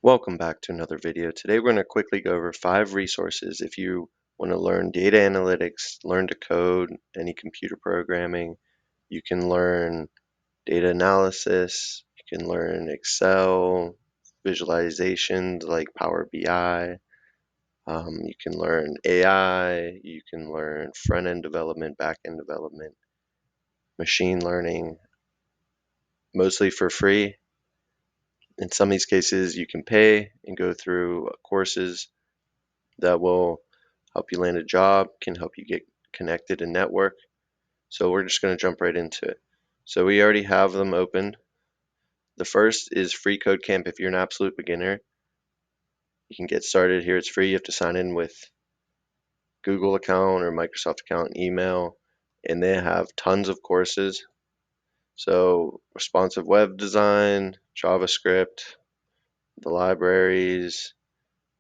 Welcome back to another video. Today we're going to quickly go over 5 resources if you want to learn data analytics, learn to code, any computer programming. You can learn data analysis, you can learn Excel, visualizations like Power BI, you can learn AI, you can learn front-end development, back-end development, machine learning, mostly for free. In some of these cases, you can pay and go through courses that will help you land a job, can help you get connected and network. So we're just going to jump right into it. So we already have them open. The first is FreeCodeCamp. If you're an absolute beginner, you can get started here. It's free. You have to sign in with Google account or Microsoft account and email, and they have tons of courses. So responsive web design, JavaScript, the libraries,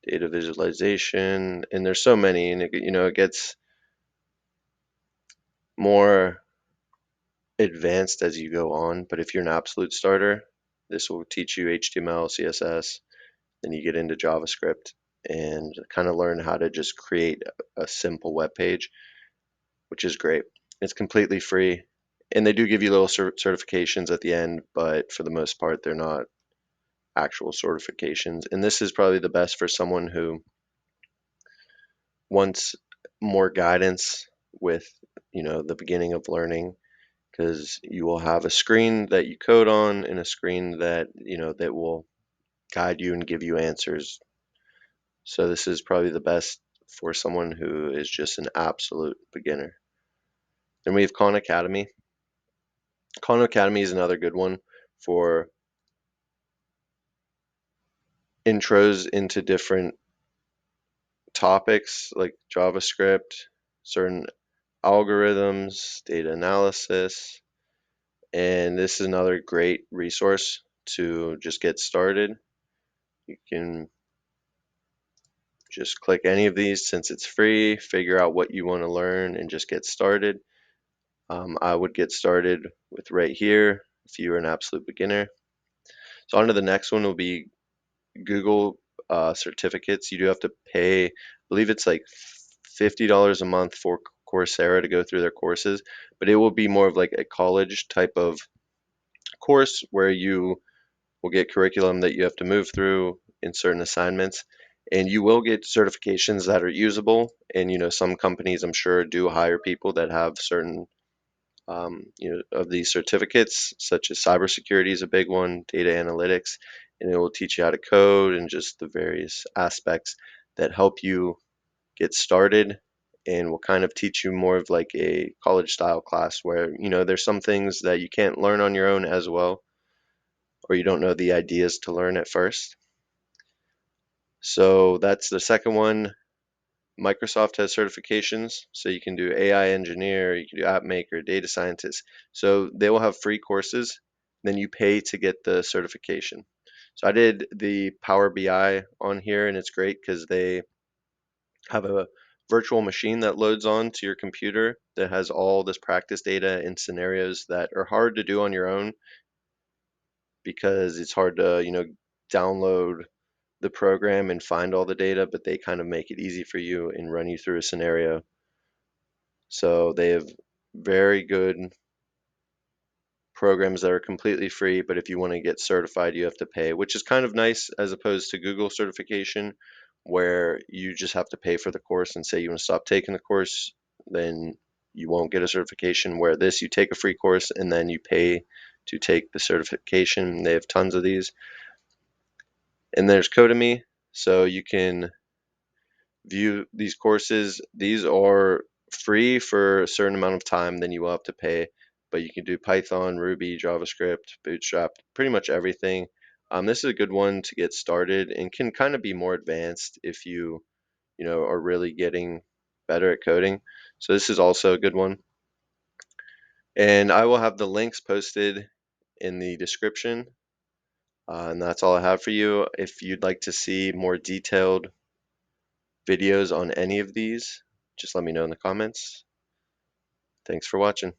data visualization, and there's so many, and it gets more advanced as you go on. But if you're an absolute starter, this will teach you HTML, CSS, then you get into JavaScript and kind of learn how to just create a simple web page, which is great. It's completely free, and they do give you little certifications at the end, but for the most part, they're not actual certifications. And this is probably the best for someone who wants more guidance with, the beginning of learning, because you will have a screen that you code on and a screen that, that will guide you and give you answers. So this is probably the best for someone who is just an absolute beginner. Then we have Khan Academy. Khan Academy is another good one for intros into different topics like JavaScript, certain algorithms, data analysis, and this is another great resource to just get started. You can just click any of these since it's free, figure out what you want to learn, and just get started. I would get started with right here if you are an absolute beginner. So on to the next one will be Google certificates. You do have to pay, I believe it's like $50 a month for Coursera to go through their courses, but it will be more of like a college type of course where you will get curriculum that you have to move through in certain assignments, and you will get certifications that are usable. And some companies, I'm sure, do hire people that have certain of these certificates, such as cybersecurity is a big one, data analytics, and it will teach you how to code and just the various aspects that help you get started, and will kind of teach you more of like a college style class where there's some things that you can't learn on your own as well, or you don't know the ideas to learn at first. So that's the second one. Microsoft has certifications, so you can do AI engineer, you can do app maker, data scientist. So they will have free courses, then you pay to get the certification. So I did the Power BI on here, and it's great because they have a virtual machine that loads on to your computer that has all this practice data and scenarios that are hard to do on your own, because it's hard to, download the program and find all the data, but they kind of make it easy for you and run you through a scenario. So they have very good programs that are completely free, but if you want to get certified, you have to pay, which is kind of nice as opposed to Google certification, where you just have to pay for the course and say you want to stop taking the course, then you won't get a certification. Where this, you take a free course and then you pay to take the certification. They have tons of these. And there's Codemy, so you can view these courses. These are free for a certain amount of time, then you will have to pay. But you can do Python, Ruby, JavaScript, Bootstrap, pretty much everything. This is a good one to get started and can kind of be more advanced if you are really getting better at coding. So this is also a good one. And I will have the links posted in the description. And that's all I have for you. If you'd like to see more detailed videos on any of these, just let me know in the comments. Thanks for watching.